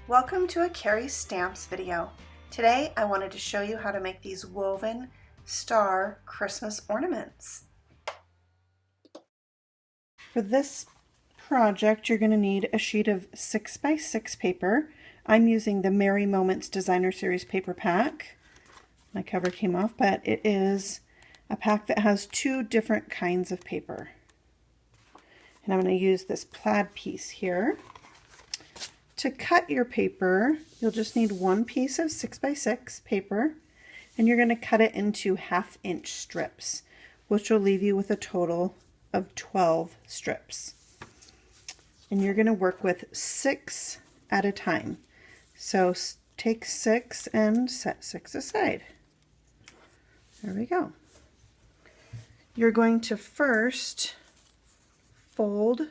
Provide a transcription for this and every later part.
Welcome to a Carrie Stamps video. Today I wanted to show you how to make these woven star Christmas ornaments. For this project you're going to need a sheet of 6x6 paper. I'm using the Merry Moments Designer Series paper pack. My cover came off, but it is a pack that has two different kinds of paper. And I'm going to use this plaid piece here. To cut your paper, you'll just need one piece of 6x6 paper, and you're going to cut it into 1/2 inch strips, which will leave you with a total of 12 strips. And you're going to work with 6 at a time. So take 6 and set 6 aside. There we go. You're going to first fold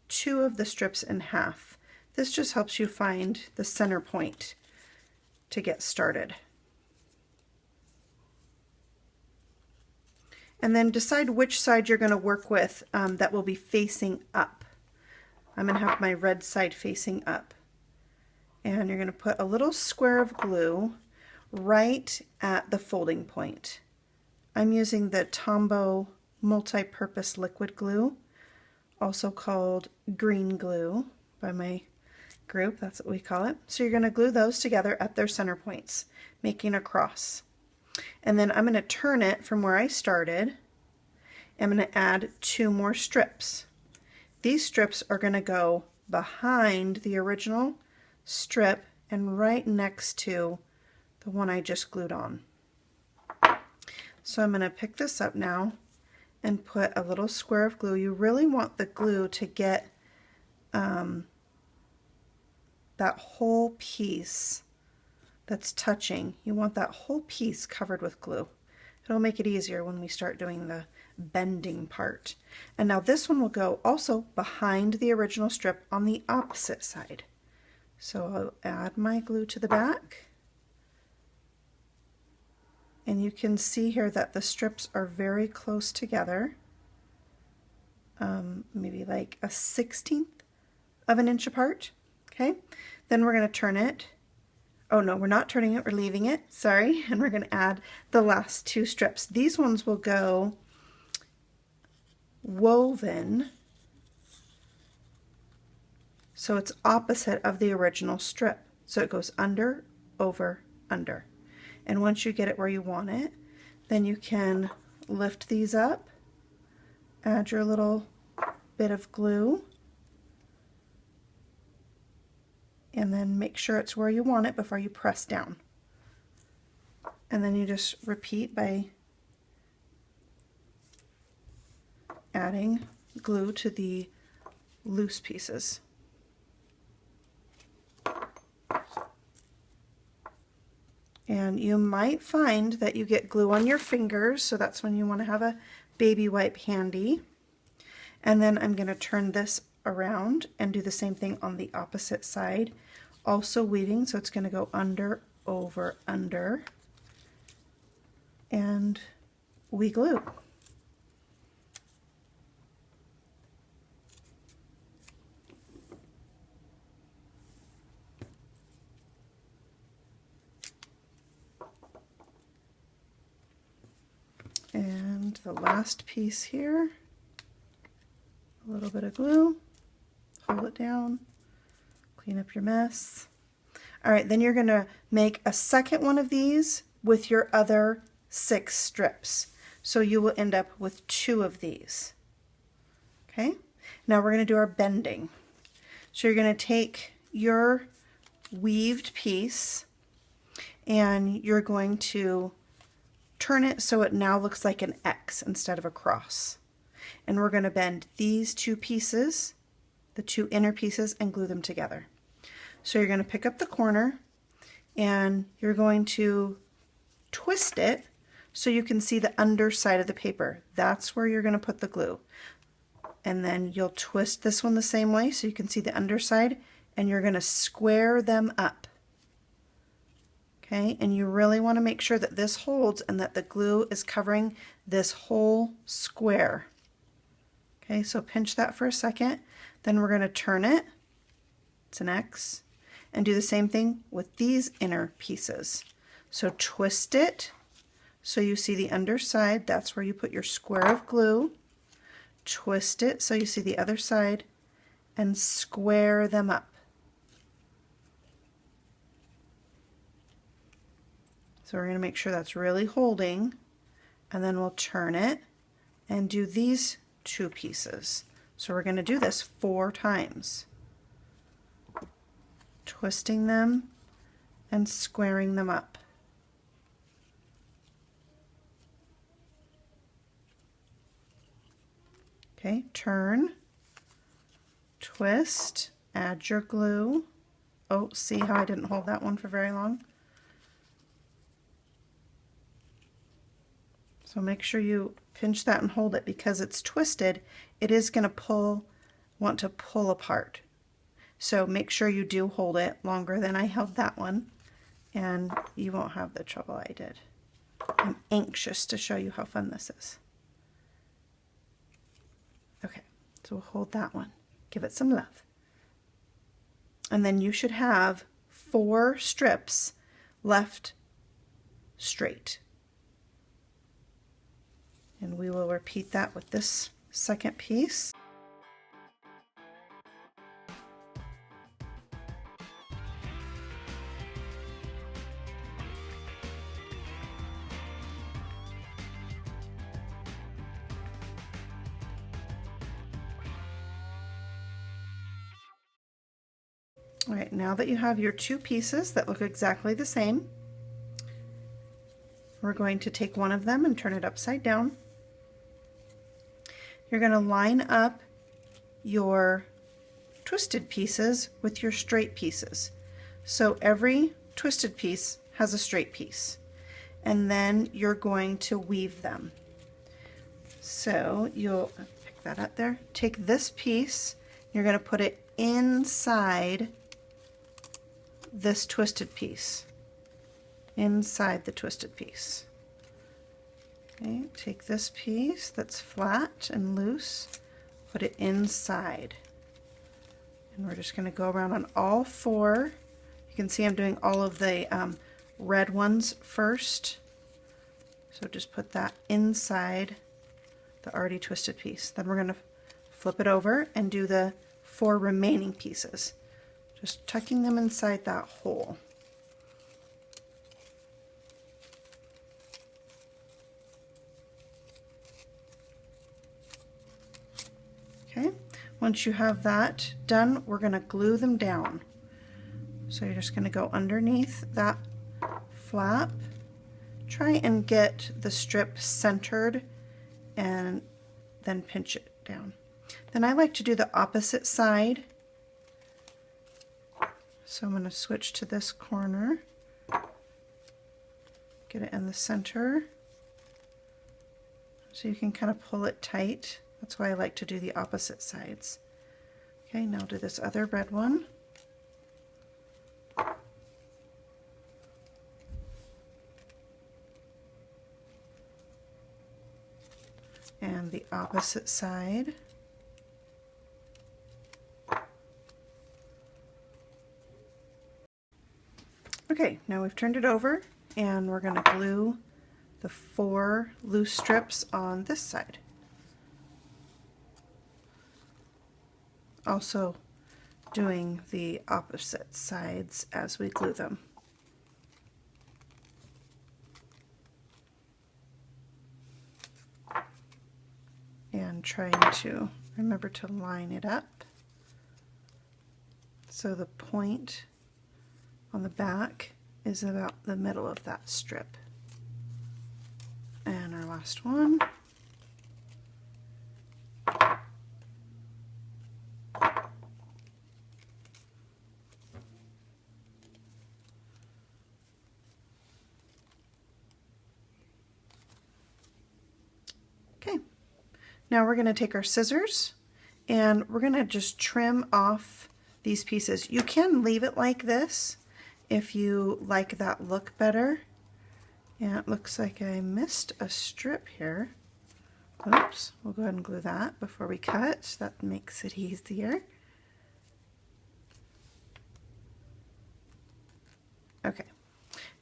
2 of the strips in half. This just helps you find the center point to get started. And then decide which side you're going to work with that will be facing up. I'm going to have my red side facing up. And you're going to put a little square of glue right at the folding point. I'm using the Tombow multi-purpose liquid glue, also called green glue by my group, that's what we call it. So you're going to glue those together at their center points, making a cross. And then I'm going to turn it from where I started. I'm going to add 2 more strips. These strips are going to go behind the original strip and right next to the one I just glued on. So I'm going to pick this up now and put a little square of glue. You really want the glue to get that whole piece that's touching. You want that whole piece covered with glue. It'll make it easier when we start doing the bending part. And now this one will go also behind the original strip on the opposite side. So I'll add my glue to the back. And you can see here that the strips are very close together. Maybe like a 1/16 of an inch apart. Okay, then we're going to turn it. Oh no, we're not turning it, we're leaving it, sorry. And we're going to add the last 2 strips. These ones will go woven, so it's opposite of the original strip. So it goes under, over, under. And once you get it where you want it, then you can lift these up, add your little bit of glue, and then make sure it's where you want it before you press down. And then you just repeat by adding glue to the loose pieces. And you might find that you get glue on your fingers, so that's when you want to have a baby wipe handy. And then I'm going to turn this around and do the same thing on the opposite side, also weaving, so it's going to go under, over, under, and we glue. And the last piece here, a little bit of glue, hold it down, clean up your mess. All right, then you're going to make a second one of these with your other 6 strips. So you will end up with 2 of these. Okay, now we're going to do our bending. So you're going to take your weaved piece and you're going to turn it so it now looks like an X instead of a cross. And we're going to bend these 2 pieces, the 2 inner pieces, and glue them together. So you're going to pick up the corner and you're going to twist it so you can see the underside of the paper. That's where you're going to put the glue. And then you'll twist this one the same way so you can see the underside, and you're going to square them up. Okay, and you really want to make sure that this holds and that the glue is covering this whole square. Okay, so pinch that for a second, then we're going to turn it, it's an X, And do the same thing with these inner pieces. So twist it so you see the underside. That's where you put your square of glue. Twist it so you see the other side and square them up. So we're going to make sure that's really holding, and then we'll turn it and do these two pieces. So we're going to do this 4 times. Twisting them and squaring them up. Okay, turn, twist, add your glue. Oh, see how I didn't hold that one for very long? So make sure you pinch that and hold it, because it's twisted. It is going to want to pull apart. So make sure you do hold it longer than I held that one, and you won't have the trouble I did. I'm anxious to show you how fun this is. Okay, so we'll hold that one. Give it some love. And then you should have 4 strips left straight. And we will repeat that with this second piece. All right, now that you have your 2 pieces that look exactly the same, we're going to take one of them and turn it upside down. You're going to line up your twisted pieces with your straight pieces. So every twisted piece has a straight piece, and then you're going to weave them. So you'll pick that up there. Take this piece, you're going to put it inside this twisted piece, inside the twisted piece. Okay, take this piece that's flat and loose, put it inside, and we're just going to go around on all 4. You can see I'm doing all of the red ones first, so just put that inside the already twisted piece. Then we're going to flip it over and do the 4 remaining pieces, just tucking them inside that hole. Okay, once you have that done, we're going to glue them down. So you're just going to go underneath that flap, try and get the strip centered, and then pinch it down. Then I like to do the opposite side. So I'm going to switch to this corner, get it in the center, so you can kind of pull it tight. That's why I like to do the opposite sides. Okay, now do this other red one. And the opposite side. Okay, now we've turned it over, and we're going to glue the 4 loose strips on this side. Also doing the opposite sides as we glue them. And trying to remember to line it up so the point on the back is about the middle of that strip. And our last one. Okay, now we're going to take our scissors and we're going to just trim off these pieces. You can leave it like this if you like that look better. Yeah, it looks like I missed a strip here. Oops, we'll go ahead and glue that before we cut. That makes it easier.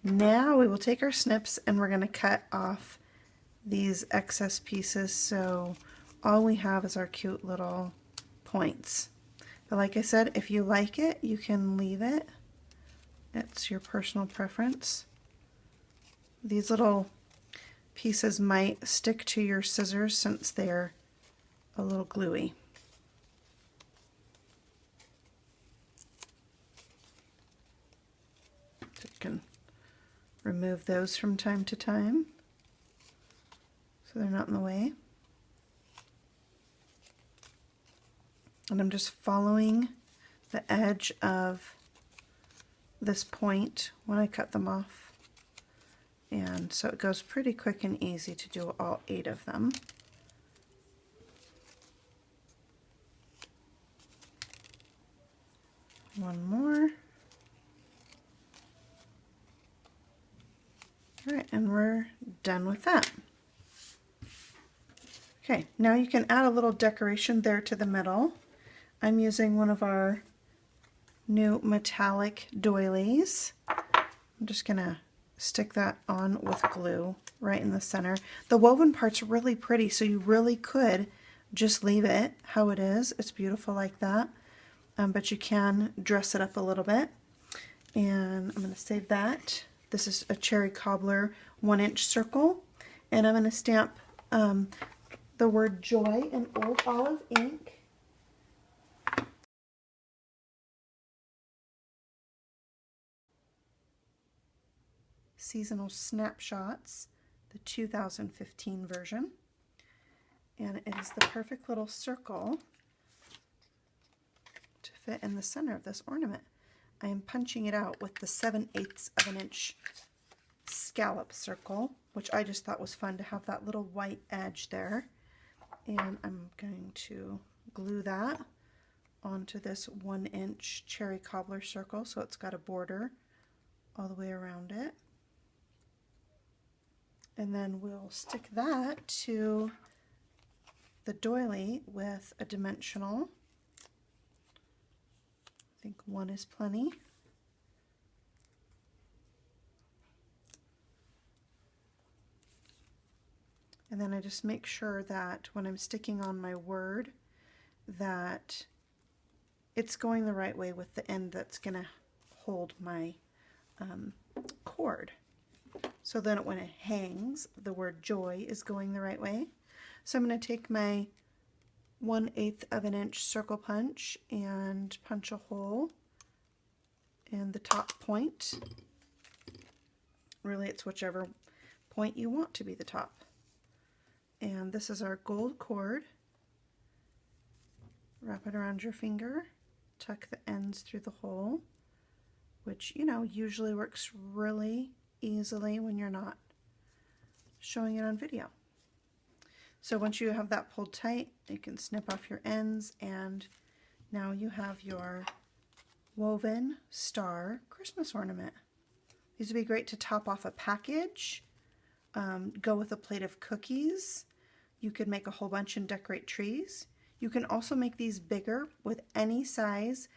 Now we will take our snips and we're going to cut off these excess pieces so all we have is our cute little points. But like I said, if you like it, you can leave it. It's your personal preference. These little pieces might stick to your scissors since they're a little gluey. So you can remove those from time to time so they're not in the way. And I'm just following the edge of this point when I cut them off. And so it goes pretty quick and easy to do all 8 of them. One more. All right, and we're done with that. Okay, now you can add a little decoration there to the middle. I'm using one of our new metallic doilies. I'm just gonna stick that on with glue right in the center. The woven part's really pretty, so you really could just leave it how it is. It's beautiful like that, but you can dress it up a little bit. And I'm gonna save that. This is a cherry cobbler 1-inch circle, and I'm gonna stamp the word joy in old olive ink. Seasonal Snapshots, the 2015 version. And it is the perfect little circle to fit in the center of this ornament. I am punching it out with the 7/8 of an inch scallop circle, which I just thought was fun to have that little white edge there. And I'm going to glue that onto this 1-inch cherry cobbler circle so it's got a border all the way around it. And then we'll stick that to the doily with a dimensional. I think 1 is plenty. And then I just make sure that when I'm sticking on my word that it's going the right way with the end that's going to hold my cord. So then when it hangs, the word joy is going the right way. So I'm going to take my 1/8 of an inch circle punch and punch a hole in the top point. Really, it's whichever point you want to be the top. And this is our gold cord. Wrap it around your finger, tuck the ends through the hole, which, you know, usually works really easily when you're not showing it on video. So once you have that pulled tight, you can snip off your ends, and now you have your Woven Star Christmas ornament. These would be great to top off a package, go with a plate of cookies. You could make a whole bunch and decorate trees. You can also make these bigger with any size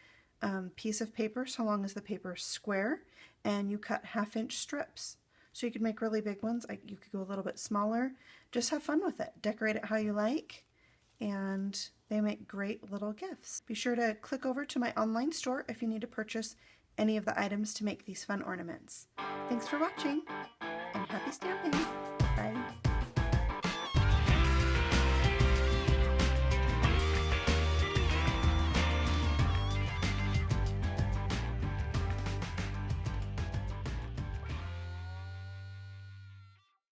piece of paper, so long as the paper is square, and you cut 1/2-inch strips. So you could make really big ones. You could go a little bit smaller. Just have fun with it. Decorate it how you like, and they make great little gifts. Be sure to click over to my online store if you need to purchase any of the items to make these fun ornaments. Thanks for watching, and happy stamping. Bye.